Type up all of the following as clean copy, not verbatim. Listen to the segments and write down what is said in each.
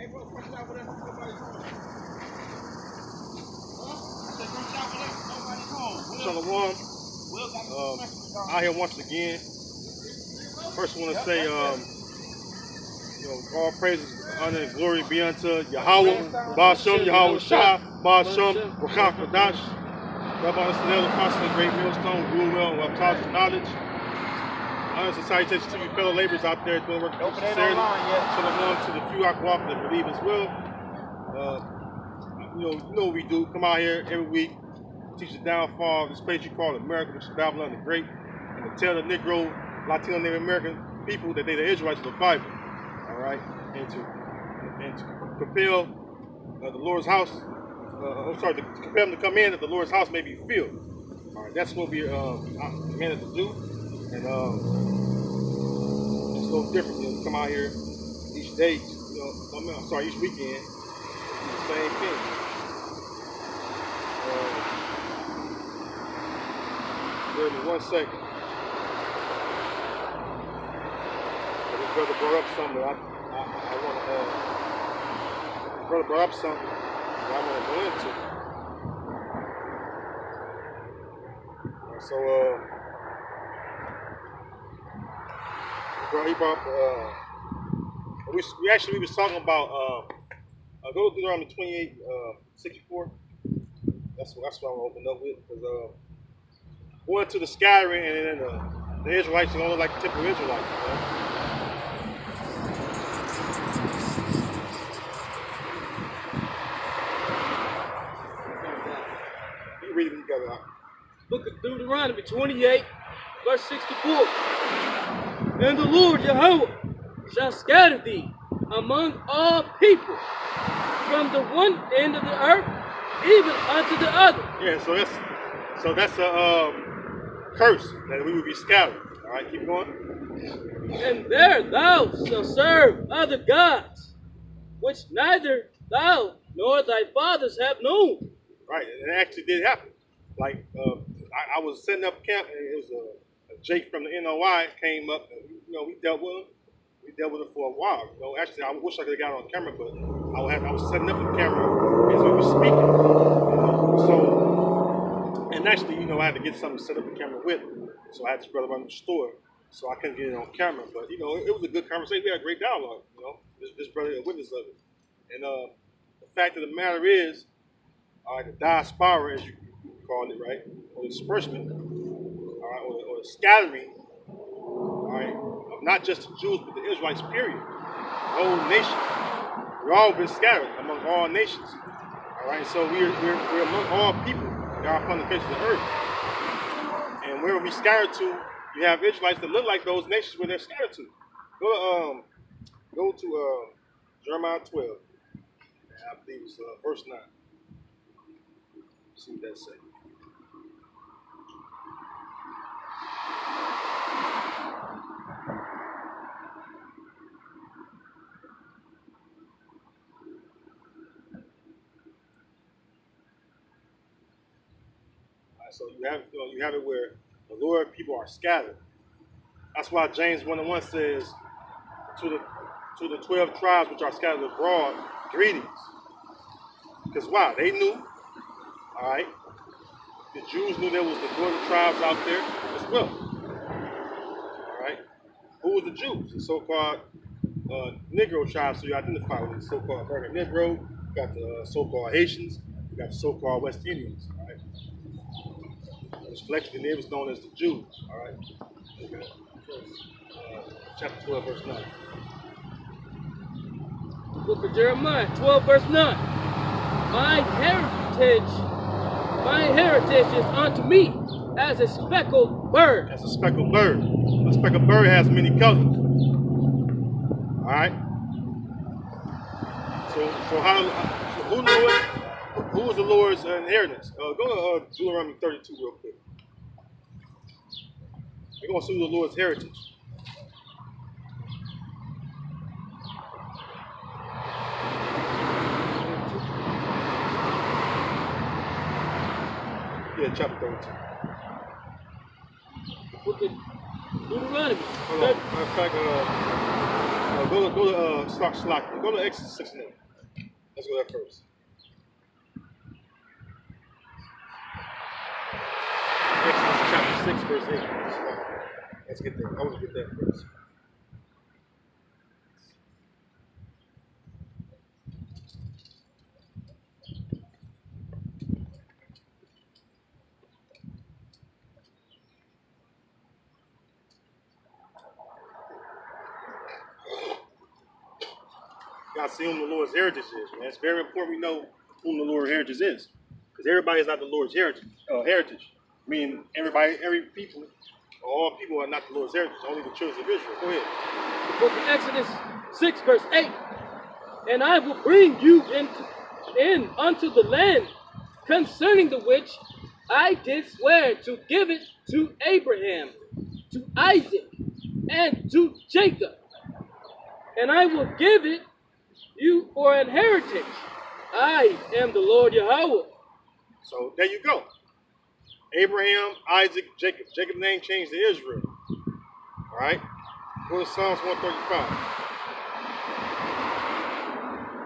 Shalom. Out here once again. First, I want to say, all praises, honor, and glory be unto Yahweh, Ba'ashem, Yahweh Shah, Ba'ashem, Rakah Kadash, Rabbi Estadel, Apostle, Great Millstone, rule well, and applies of knowledge. Honors and salutations to you fellow laborers out there doing work with sincerity. Shalom to the few Akwaf that believe as well. You know what we do. Come out here every week, teach the downfall of this place you call America, which is Babylon the Great, and to tell the Negro, Latino, Native American people that they the Israelites of the Bible. All right, and to compel the Lord's house. To compel them to come in that the Lord's house may be filled. All right, that's what we commanded to do, and it's no different. Come out here each day. Each weekend, do the same thing. Give me 1 second. This brother brought up something that I want to. Brother brought up something that I want to go into. So, he brought up. We was talking about. Go to Deuteronomy 28:64. That's what I want to open up with, because going to the scattering and then the Israelites don't look like the typical Israelites. You read it when you got it out. Book of Deuteronomy 28, verse 64. And the Lord Yahweh shall scatter thee among all people, from the one end of the earth even unto the other. Yeah, so that's a curse that we would be scattered. All right, keep going. And there thou shalt serve other gods, which neither thou nor thy fathers have known. Right, and it actually did happen. Like I was setting up camp, and it was a Jake from the NOI came up, and we dealt with him. We dealt with it for a while. Actually, I wish I could have got on camera, but I was setting up the camera as we were speaking. And actually, I had to get something set up the camera with, so I had this brother run the store, so I couldn't get it on camera. But it was a good conversation. We had a great dialogue. This brother a witness of it. And the fact of the matter is, the diaspora, as you call it, right, or the disbursement, all right, or the scattering, all right, of not just the Jews but the Israelites, period, the whole nation. We've all been scattered among all nations, all right. So we're among all people that are upon the face of the earth, and where we scattered to, you have Israelites that look like those nations where they're scattered to. Go to Jeremiah 12. I believe it's verse 9. See what that says. So you have it where the Lord people are scattered. That's why James 1:1 says to the 12 tribes which are scattered abroad, greetings. Because why? They knew. All right. The Jews knew there was the northern tribes out there as well. All right. Who was the Jews? The so-called Negro tribes. So you identify with the so-called American Negro. You got the so-called Haitians. You got the so-called West Indians. All right. Which collectively they was known as the Jews. All right. Okay. Chapter 12, verse 9. The book of Jeremiah 12, verse 9. My heritage is unto me as a speckled bird. As a speckled bird. A speckled bird has many colors. All right. So who knew it? Who was the Lord's inheritance? Go to Deuteronomy 32 real quick. We're going to see the Lord's heritage. Yeah, chapter 32. Book of Deuteronomy. Hold on. Matter of fact, Go to Stock Slack. Go to Exodus 6 and 8. Let's go there first. Exodus chapter 6, verse 8. Let's get there. I want to get there first. You gotta see whom the Lord's heritage is, man. It's very important we know whom the Lord's heritage is. Because everybody is not the Lord's heritage. Meaning every people, all people are not the Lord's heritage, only the children of Israel. Go ahead. The book of Exodus 6, verse 8. And I will bring you in unto the land concerning the which I did swear to give it to Abraham, to Isaac, and to Jacob. And I will give it you for an heritage. I am the Lord Yahweh. So there you go. Abraham, Isaac, Jacob. Jacob's name changed to Israel. All right? Go to Psalms 135.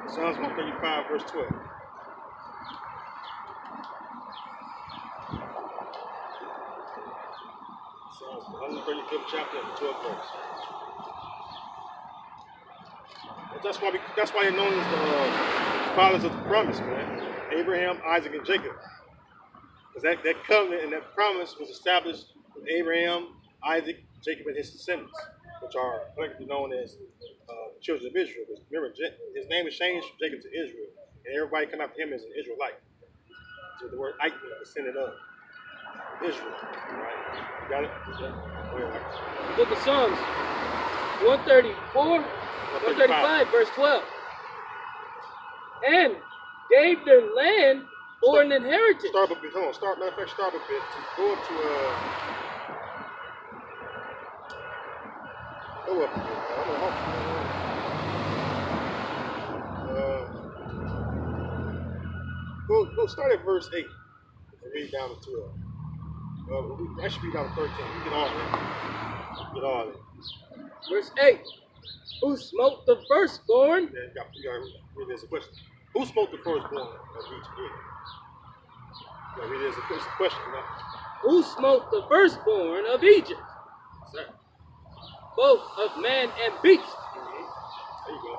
Psalms 135, verse 12. Psalms 135th chapter, 12 verse. That's why they're known as the fathers of the promise, man. Abraham, Isaac, and Jacob. Because that covenant and that promise was established with Abraham, Isaac, Jacob, and his descendants, which are collectively known as the children of Israel. Because remember, his name was changed from Jacob to Israel, and everybody come after him as an Israelite. So the word Ike was descendant of Israel. All right? You got it? Go ahead. Book of Psalms 134, 135, verse 12. And gave their land for an inheritance. Start a bit. Hold on. Start a bit. Go up to go up a bit. I'm gonna help you. Go start at verse 8 and read down to 12. I should read down to 13. You get all that. Get all that. Verse 8. Who smote the firstborn? Yeah, you gotta read this a question. Who smote the firstborn of Egypt? Yeah, read this a question. Who smote the firstborn of Egypt? Sir. Both of man and beast. Mm-hmm. There you go.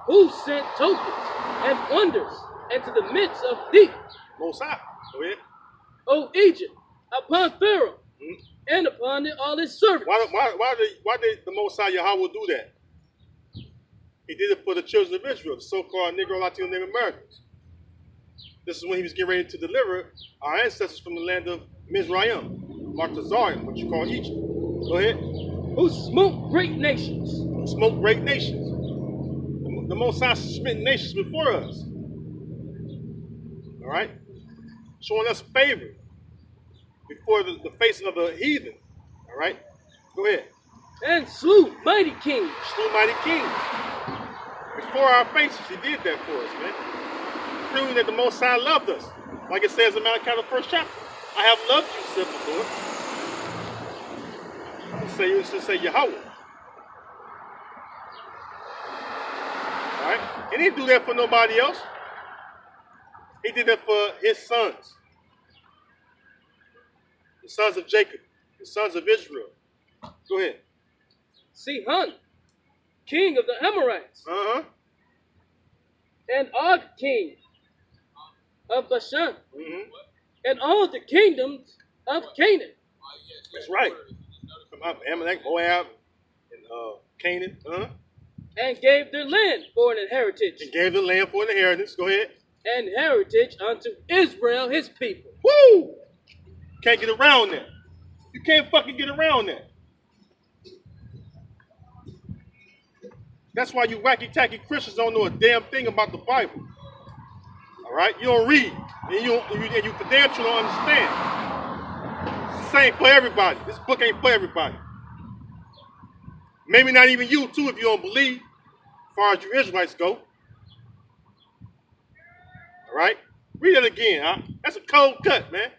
Who sent tokens and wonders into the midst of thee? Mosai. Go ahead. O Egypt, upon Pharaoh, and upon all his servants. Why did the Mosai Yahweh do that? He did it for the children of Israel, the so-called Negro, Latino, Native Americans. This is when he was getting ready to deliver our ancestors from the land of Mizraim, Martazarium, what you call Egypt. Go ahead. Who smote great nations. Who smote great nations. The Mosai smitten nations before us. All right? Showing us favor before the facing of the heathen. All right? Go ahead. And slew mighty kings. Slew mighty kings. Before our faces, he did that for us, man. Proving that the Most High loved us. Like it says in Malachi, the first chapter. I have loved you, said the Lord. It should say Yahweh. Alright? He didn't do that for nobody else. He did that for his sons. The sons of Jacob. The sons of Israel. Go ahead. Sihon, king of the Amorites. Uh-huh. And Og, king of Bashan. Mm-hmm. And all the kingdoms of Canaan. That's right. Amalek, Moab, and Canaan. Uh-huh. And gave their land for an inheritance. And gave the land for an inheritance. Go ahead. And heritage unto Israel, his people. Woo! Can't get around that. You can't fucking get around that. That's why you wacky-tacky Christians don't know a damn thing about the Bible. All right? You don't read. And you for damn sure don't understand. This ain't for everybody. This book ain't for everybody. Maybe not even you, too, if you don't believe, as far as you Israelites go. All right? Read it again, huh? That's a cold cut, man.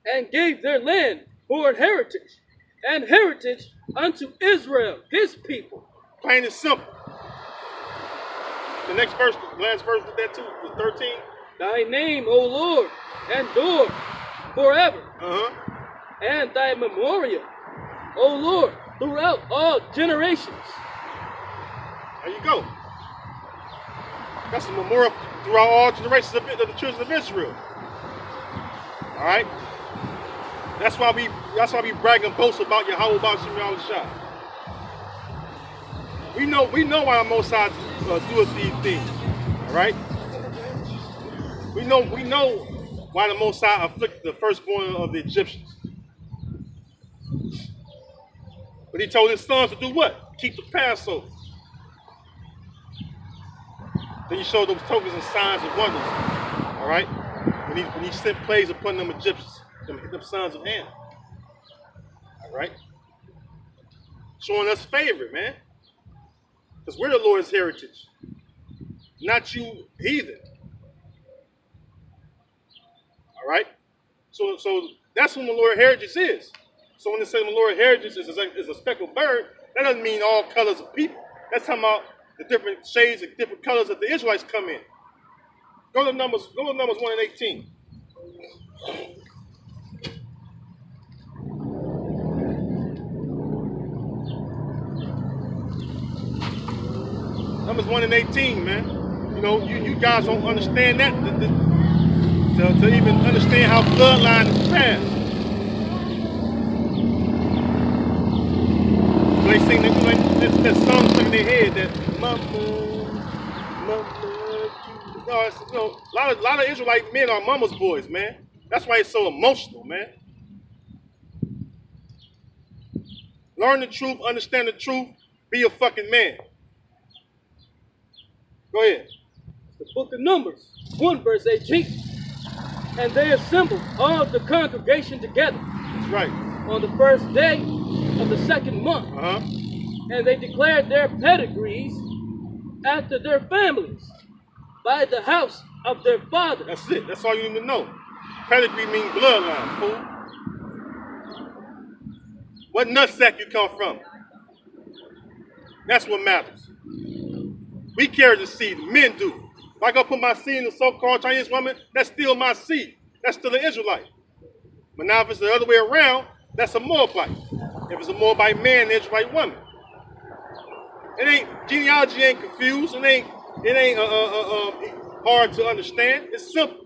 And gave their land for an heritage, and heritage unto Israel, his people. Plain and simple. The next verse, the last verse with that too, was 13. Thy name, O Lord, endure forever. And thy memorial, O Lord, throughout all generations. There you go. That's a memorial throughout all generations of the children of Israel. All right. That's why we brag and boast about Yahweh B'Shem Yahushua. We know why the Most High doeth these things. All right. We know why the Most High afflicted the firstborn of the Egyptians. But he told his sons to do what? Keep the Passover. Then he showed those tokens and signs and wonders. All right? When he sent plagues upon them Egyptians, them sons of Ham. All right? Showing us favor, man. Because we're the Lord's heritage. Not you heathen. All right? So that's who the Lord's heritage is. So when they say the Lord's heritage is a speckled bird, that doesn't mean all colors of people. That's talking about the different shades and different colors that the Israelites come in. Go to Numbers 1 and 18. Numbers 1 and 18, man. You know, you guys don't understand that to even understand how bloodline is passed. So they sing that song stuck in their head that mama. A lot of Israelite men are mama's boys, man. That's why it's so emotional, man. Learn the truth, understand the truth, be a fucking man. Go ahead. The book of Numbers, 1 verse 18. And they assembled all the congregation together. That's right. On the first day of the second month. And they declared their pedigrees after their families by the house of their father. That's it. That's all you need to know. Pedigree means bloodline, fool. What nutsack you come from? That's what matters. We carry the seed. Men do. If I go put my seed in a so-called Chinese woman, that's still my seed. That's still an Israelite. But now if it's the other way around, that's a Moabite. If it's a Moabite man, an Israelite woman. Genealogy ain't confused. It ain't hard to understand. It's simple.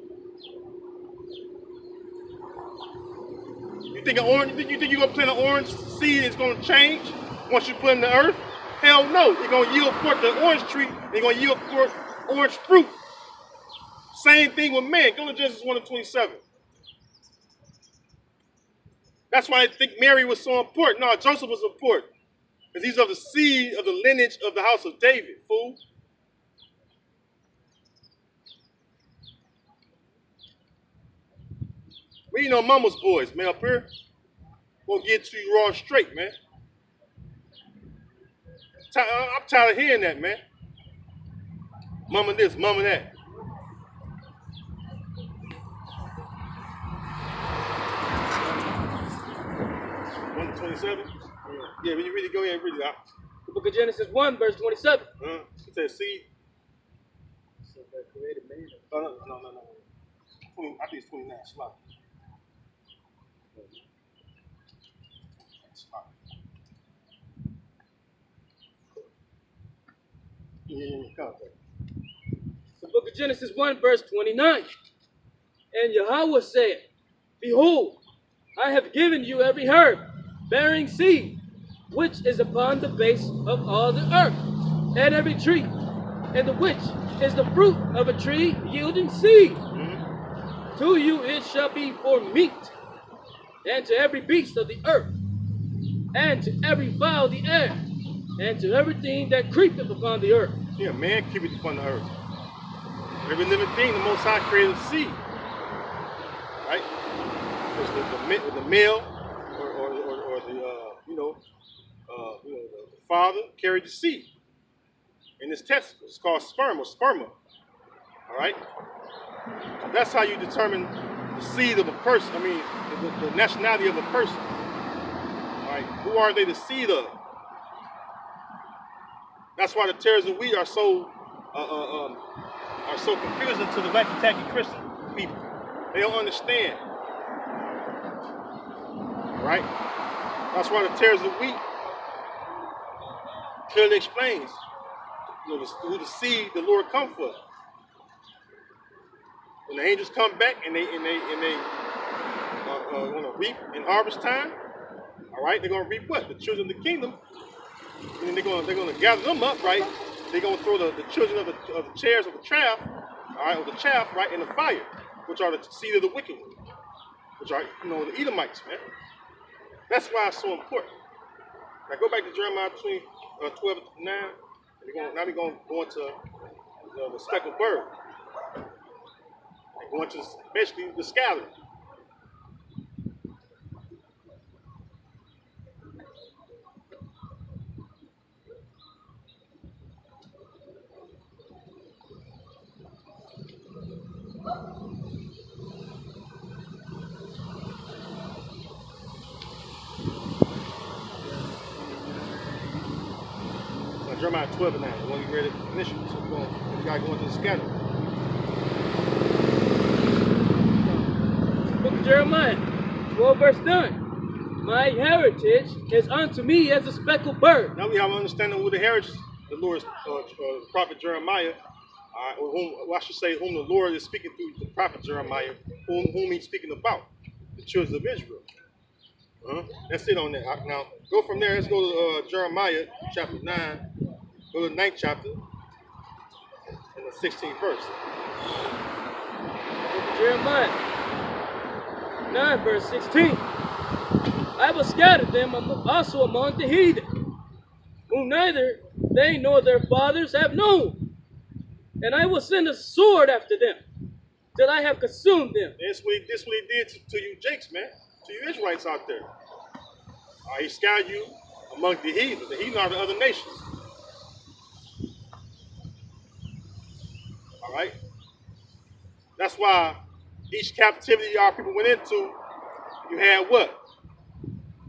You think you're gonna plant an orange seed and it's gonna change once you put it in the earth? Hell no. You're gonna yield forth the orange tree, and you're gonna yield forth orange fruit. Same thing with man. Go to Genesis 1 and 27. That's why I think Mary was so important. No, Joseph was important. Because he's of the seed of the lineage of the house of David, fool. We ain't no mama's boys, man, up here. We'll get to you raw straight, man. I'm tired of hearing that, man. Mama this, mama that. One to 27? Yeah, when you read it, go ahead and read it out. The book of Genesis 1, verse 27. It says seed. So that created man. No. I think it's 29. Slap. The book of Genesis 1, verse 29. And Yahweh said, Behold, I have given you every herb bearing seed, which is upon the base of all the earth, and every tree, and the which is the fruit of a tree yielding seed. To you it shall be for meat, and to every beast of the earth, and to every fowl of the air, and to everything that creepeth upon the earth. Yeah, man creepeth upon the earth. Every living thing, the Most High created a seed. Right? Because the male or the father carried the seed in his testicles. It's called sperm or sperma. All right? So that's how you determine the seed of a person. I mean, the nationality of a person. All right? Who are they the seed of? That's why the tares of wheat are so confusing to the wacky tacky Christian people. They don't understand, right? That's why the tares of wheat clearly explains, who the seed the Lord come for. When the angels come back and they want to reap in harvest time, all right, they're gonna reap what? The children of the kingdom, and they're gonna gather them up, right? They're gonna throw the children of the tares of the chaff, all right, or the chaff, right, in the fire, which are the seed of the wicked one, which are the Edomites, man. That's why it's so important. Now go back to Jeremiah 12:9. Now we're gonna go into the speckled bird. We're going to basically the scattering. Jeremiah 12:9, the one we read it initially. So we gotta go into the scattering. Book of Jeremiah, 12 verse 9. My heritage is unto me as a speckled bird. Now we have an understanding of who the heritage, the Lord's prophet Jeremiah, or whom the Lord is speaking through the prophet Jeremiah, whom he's speaking about, the children of Israel. That's it on that. Now go from there. Let's go to Jeremiah chapter 9. Go to the 9th chapter and the 16th verse. Jeremiah 9 verse 16. I will scatter them also among the heathen, whom neither they nor their fathers have known. And I will send a sword after them, till I have consumed them. That's what he did to you Jakes, man. To you Israelites out there. He scattered you among the heathen. The heathen are the other nations. All right? That's why each captivity our people went into, you had what?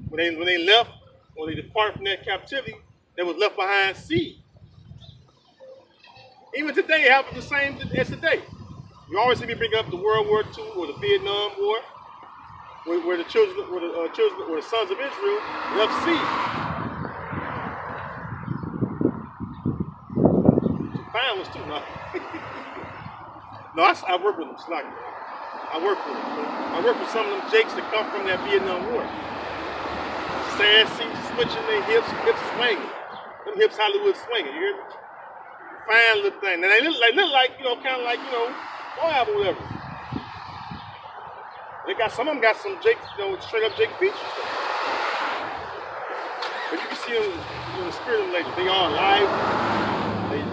When they left, or they departed from that captivity, they was left behind seed. Even today, it happens the same as today. You always see me bring up the World War II or the Vietnam War, where the sons of Israel left seed. Some fine ones too, no. No, I work with them, slack. I work with them. I work with some of them jakes that come from that Vietnam War. Sassy, switching their hips swinging. Them hips Hollywood swinging, you hear me? Fine little thing. And they look like, kind of like, Moab or whatever. Some of them got some Jake, straight up Jake features. But you can see them in the spirit of them ladies. They all live. They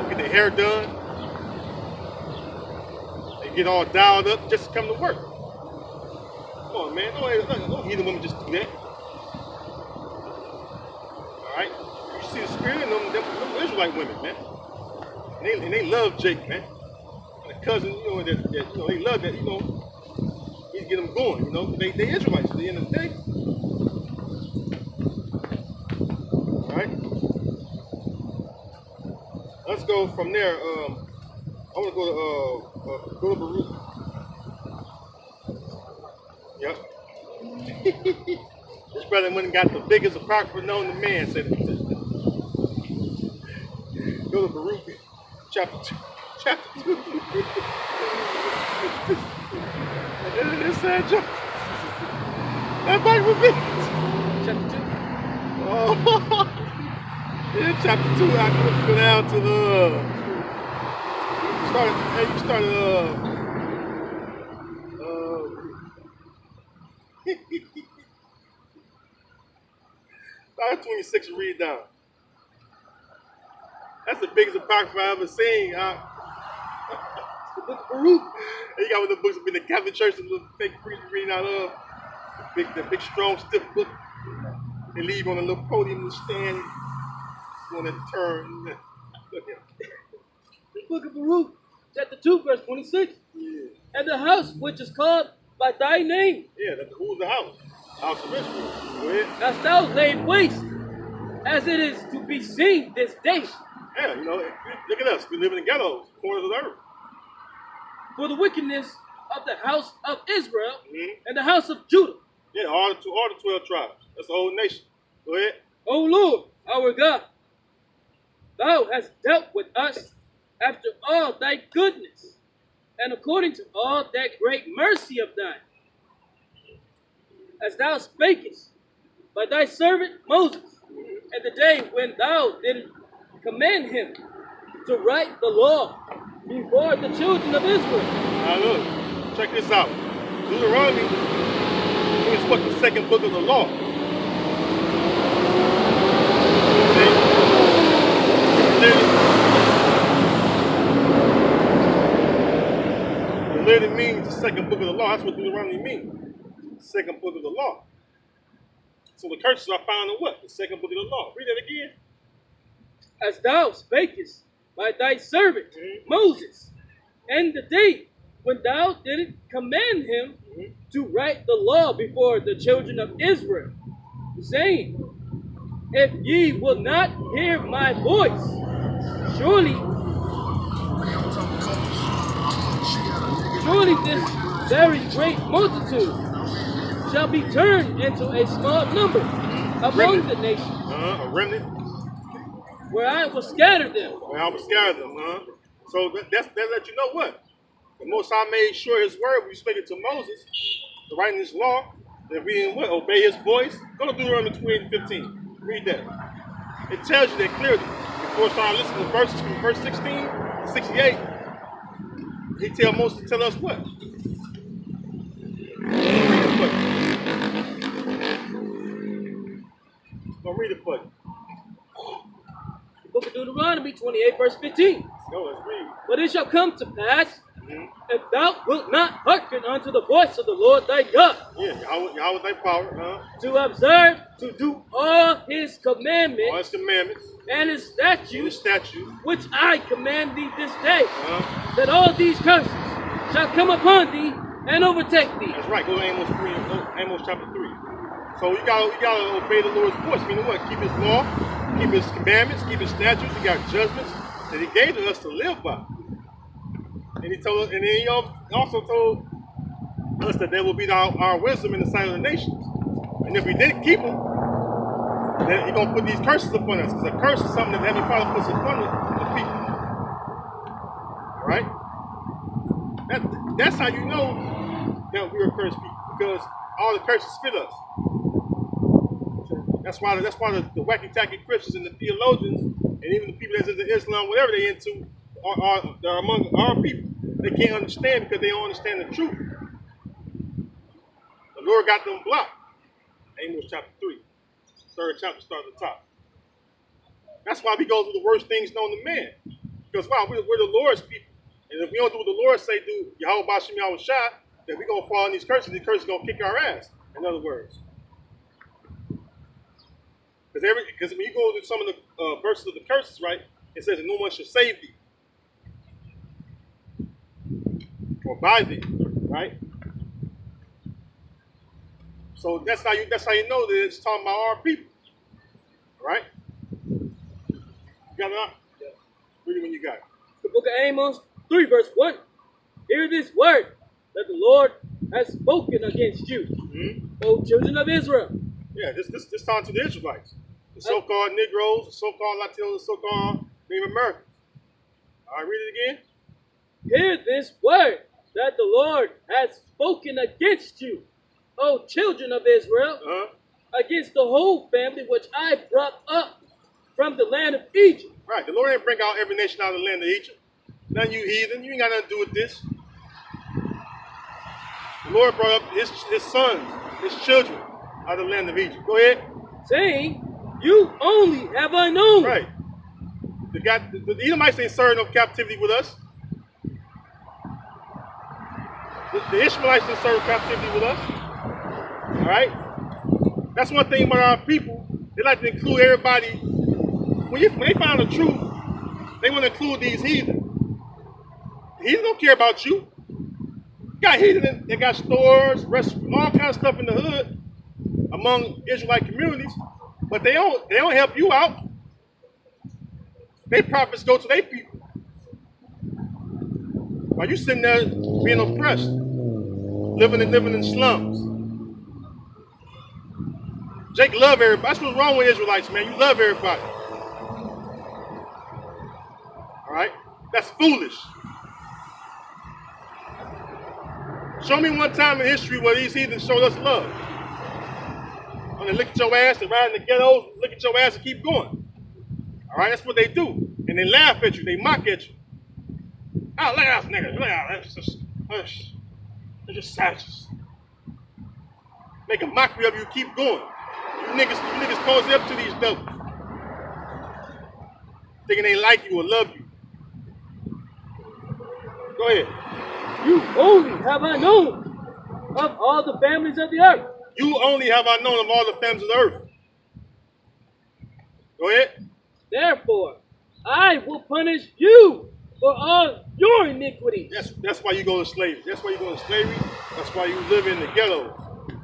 get their hair done. They get all dialed up just to come to work. Come on, man. Don't heathen women just do that. All right? You see the spirit in them Israelite women, man. And they love Jake, man. And the cousin, they love that, he's get them going, They Israelites at the end of the day. All right? Let's go from there. I want to go to Baruch. Yep. This brother went and got the biggest apocrypha known to man, said it. Go to Baruch, chapter 2. It's that joke. That back with me. Chapter 2. Oh. Yeah, chapter 2. I go down to you started start 26 and read down. That's the biggest apocrypha I've ever seen. The book of Baruch. And you got one of the books in the Catholic Church, the little fake priest reading out of. The big, strong, stiff book. They leave on a little podium to stand. On that turn. The book of Baruch, chapter 2, verse 26. Yeah. And the house which is called by thy name. Yeah, who's the house? House of Israel. Go ahead. Hast thou laid waste, as it is to be seen this day. Yeah, you know, look at us. We live in the ghettos, corners of the earth. For the wickedness of the house of Israel Mhm. and the house of Judah. Yeah, all the 12 tribes. That's the whole nation. Go ahead. O Lord, our God, thou hast dealt with us after all thy goodness, and according to all that great mercy of thine, as thou spakest by thy servant Moses, in the day when thou didst command him to write the law before the children of Israel. Now look, check this out. Deuteronomy is what the second book of the law. It literally means the second book of the law. That's what Deuteronomy means. Second book of the law. So the curses are found in what? The second book of the law. Read that again. As thou spakest by thy servant Mhm. Moses, and the day when thou didst command him to write the law before the children of Israel, saying, if ye will not hear my voice, surely this very great multitude shall be turned into a small number among the nations, A remnant. where I will scatter them. Well, I was scared of them, So that let you know what? The Most High made sure His word, when He spoke it to Moses, to write in this law, that we didn't what? Obey His voice. Go to Deuteronomy 28:15. Read that. It tells you that clearly. Before starting listening to verses from verse 16 to 68, He tell Moses to tell us what? Go read it for you. Book of Deuteronomy 28, verse 15. Go, let's read. But it shall come to pass, Mhm. if thou wilt not hearken unto the voice of the Lord thy God, Yeah, Yahweh thy power, to observe to do all his all commandments His commandments, and his and His statutes, statutes, which I command thee this day, uh-huh. that all these curses shall come upon thee and overtake thee. That's right. Go to Amos 3, Amos chapter 3. So we gotta obey the Lord's voice. Meaning what? Keep His law, keep His commandments, keep His statutes. He got judgments that He gave to us to live by. And He told us, and then He also told us that there will be our wisdom in the sight of the nations. And if we didn't keep them, then He's gonna put these curses upon us. Because a curse is something that Heavenly Father puts upon the people. All right? That's how you know that we are cursed people, because all the curses fit us. That's why the wacky tacky Christians and the theologians and even the people that's into Islam, whatever they into, are among our people. They can't understand because they don't understand the truth. The Lord got them blocked. Amos chapter 3, third chapter, start at the top. That's why we go through the worst things known to man. Because wow, we're the Lord's people. And if we don't do what the Lord say do, Yahweh Bashim Yahweh Shah, then we're going to fall in these curses. These curses are going to kick our ass, in other words. Because when you go to some of the verses of the curses, right, it says that no one shall save thee. Or by thee, right? So that's how you know that it's talking about our people. Right? You got it up? Yeah. Read it when you got it. The book of Amos 3, verse 1. Hear this word that the Lord has spoken against you, O children of Israel. Yeah, this time to the Israelites. The so-called Negroes, the so-called Latinos, the so-called Native Americans. All right, read it again. Hear this word that the Lord has spoken against you, O children of Israel, against the whole family which I brought up from the land of Egypt. Right, the Lord didn't bring out every nation out of the land of Egypt. None of you heathen, you ain't got nothing to do with this. The Lord brought up his sons, his children, out of the land of Egypt. Go ahead. Saying, you only have I known. Right. The Edomites ain't serving no captivity with us. The Ishmaelites didn't serve captivity with us. All right? That's one thing about our people. They like to include everybody. When they find the truth, they want to include these heathen. The heathen don't care about you. You got heathen that got stores, restaurants, all kinds of stuff in the hood among Israelite communities. But they don't help you out. They profits go to their people. While you sitting there being oppressed, living in slums. Jake love everybody. That's what's wrong with Israelites, man. You love everybody. All right? That's foolish. Show me one time in history where these heathens showed us love. When they look at your ass, they ride in the ghettos, look at your ass and keep going. All right? That's what they do. And they laugh at you. They mock at you. Oh, look at us niggas. Look at us. They're just savages. Make a mockery of you, keep going. You niggas pose up to these devils. Thinking they like you or love you. Go ahead. You only have I known of all the families of the earth. You only have I known of all the families of the earth. Go ahead. Therefore, I will punish you for all your iniquities. That's why you go to slavery. That's why you go to slavery. That's why you live in the ghetto.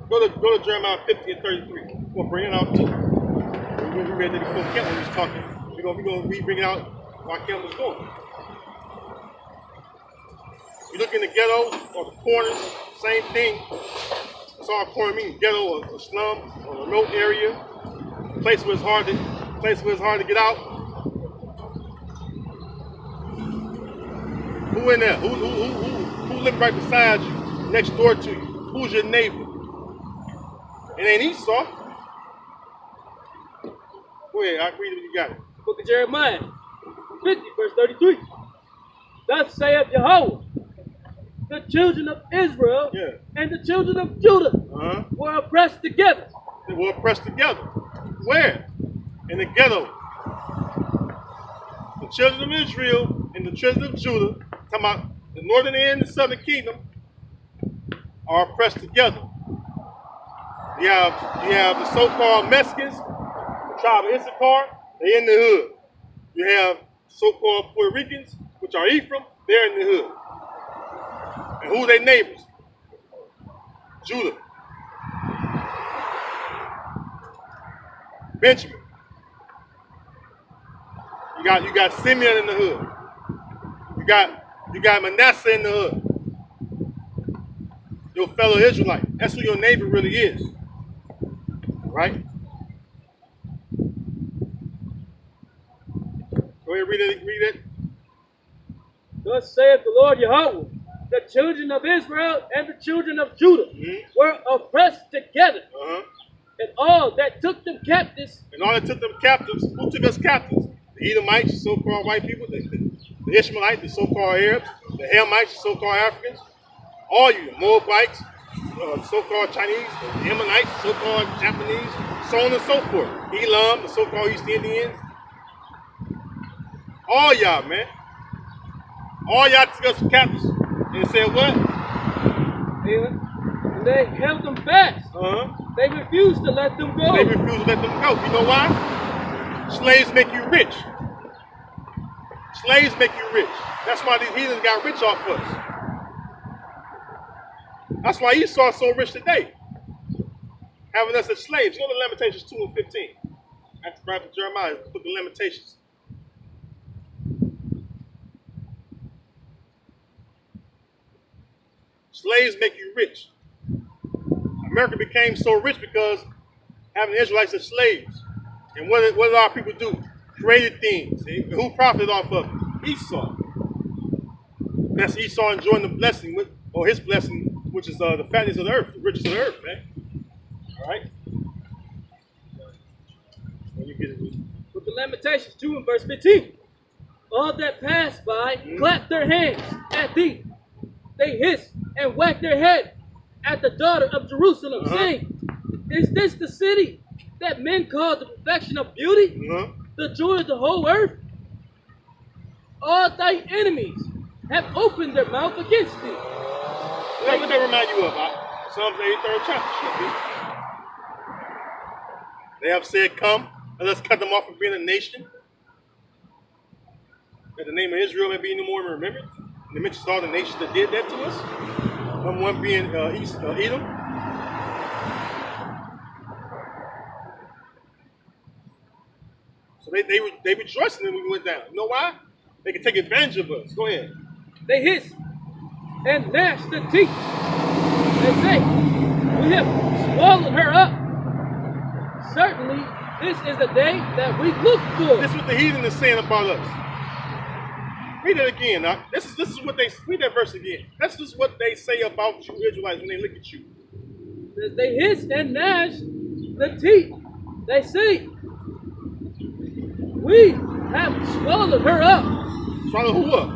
Go to Jeremiah 50 and 33. We'll bring it out too. We read that before Kent was talking. We're gonna bring it out while Kent was going. You look in the ghetto or the corners, same thing. That's all a corner means. Ghetto or a slum or a remote area. Place where it's hard to get out. Who in there? Who live right beside you, next door to you? Who's your neighbor? It ain't Esau. Go ahead, I read it when you got it. Book of Jeremiah, 50, verse 33. Thus saith Jehovah, the children of Israel and the children of Judah were oppressed together. They were oppressed together. Where? In the ghetto. The children of Israel and the children of Judah, talking about the northern and the southern kingdom, are oppressed together. You have the so-called Mexicans, the tribe of Issachar, they're in the hood. You have so-called Puerto Ricans, which are Ephraim, they're in the hood. And who are their neighbors? Judah. Benjamin. You got Simeon in the hood. You got Manasseh in the hood. Your fellow Israelite. That's who your neighbor really is. Right? Go ahead, read it. Thus saith the Lord Yahweh, the children of Israel and the children of Judah were oppressed together. And all that took them captives. Who took us captives? The Edomites, the so-called white people, the Ishmaelites, the so-called Arabs, the Hamites, the so-called Africans, all you, the Moabites, the so-called Chinese, the Ammonites, the so-called Japanese, so on and so forth. Elam, the so-called East Indians. All y'all, man. All y'all took us captives. And said what? And they held them fast. They refused to let them go. You know why? Slaves make you rich. Slaves make you rich. That's why these heathens got rich off us. That's why Esau's so rich today. Having us as slaves. Go to Lamentations 2 and 15. After Prophet Jeremiah, book of Lamentations. Slaves make you rich. America became so rich because having the Israelites as slaves. And what did our people do? Created things. Who profited off of it? Esau. That's Esau enjoying the blessing, or his blessing, which is the fatness of the earth, the riches of the earth, man. All right? When you get it. Book of Lamentations 2 and verse 15. All that passed by clapped their hands at thee. They hissed and whacked their head at the daughter of Jerusalem, saying, is this the city that men call the perfection of beauty, the joy of the whole earth? All thy enemies have opened their mouth against thee. What would that remind you of? Psalms 83rd chapter. They have said, come, and let's cut them off from being a nation, that the name of Israel may be no more remembered. And it mentions all the nations that did that to us. Number one being Edom. they rejoicing when we went down. You know why? They can take advantage of us. Go ahead. They hiss and gnash their teeth. They say, we have swallowed her up. Certainly, this is the day that we look for. This is what the heathen is saying about us. Read it again. Now. This is what they read that verse again. That's just what they say about you Israelites when they look at you. They hiss and gnash the teeth. They say, we have swallowed her up. Swallow who up?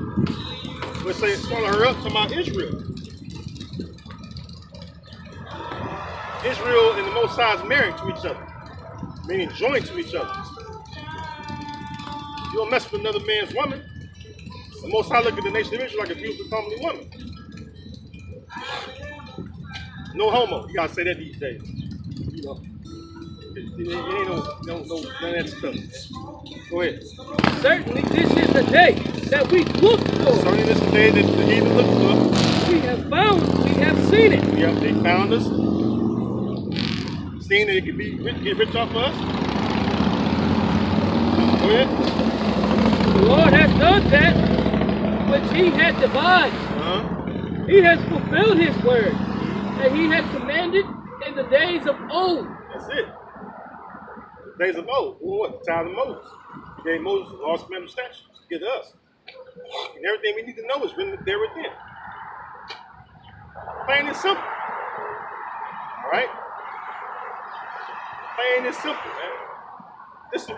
Let's say swallow her up. Talking about Israel. Israel and the Most High is married to each other, meaning joined to each other. You don't mess with another man's woman. The Most High look at the nation of Israel like a beautiful, comely woman. No homo. You gotta say that these days. You know, it ain't no none of that stuff. Go ahead. Certainly, this is the day that we look for. Certainly, this is the day that the heathen look for. We have found. We have seen it. Yep, they found us. Seeing that it could get rich off of us. Go ahead. The Lord has done that which He had devised. He has fulfilled His word that He had commanded in the days of old. That's it. The days of old. What? The time of Moses. He gave Moses the laws, commandments, statutes to give to us. And everything we need to know is written there within. Plain and simple. All right? Plain and simple, man. This is the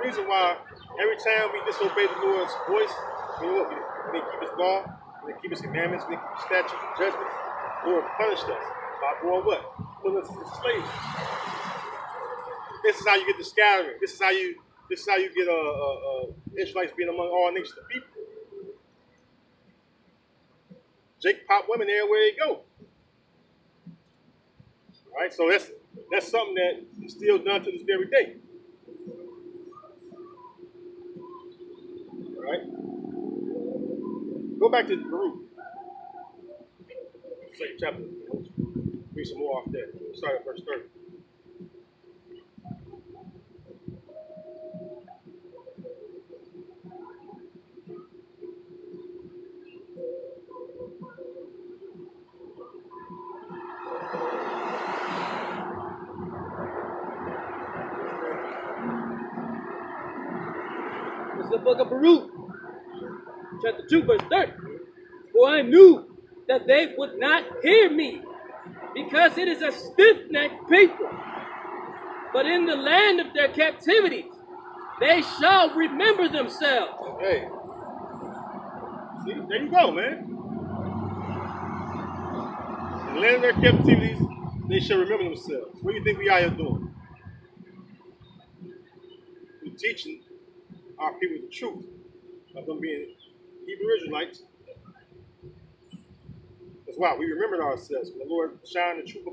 reason why every time we disobey the Lord's voice, you know what? We didn't keep His law, we didn't keep His commandments, we didn't keep His statutes and judgments. The Lord punished us by doing what? Putting us into slavery. This is how you get the scattering. This is how you get Israelites being among all nations of people. Jake pop women everywhere they go. All right, so that's something that is still done to this very day. All right, go back to Baruch. Second chapter. Read some more off there. Start at verse 30. It's the book of Baruch, chapter 2, verse 30. For I knew that they would not hear me, because it is a stiff-necked people. But in the land of their captivity, they shall remember themselves. Hey, see, there you go, man. In the land of their captivities, they shall remember themselves. What do you think we are here doing? We're teaching our people the truth of them being Hebrew Israelites. That's why we remembered ourselves when the Lord shined the truth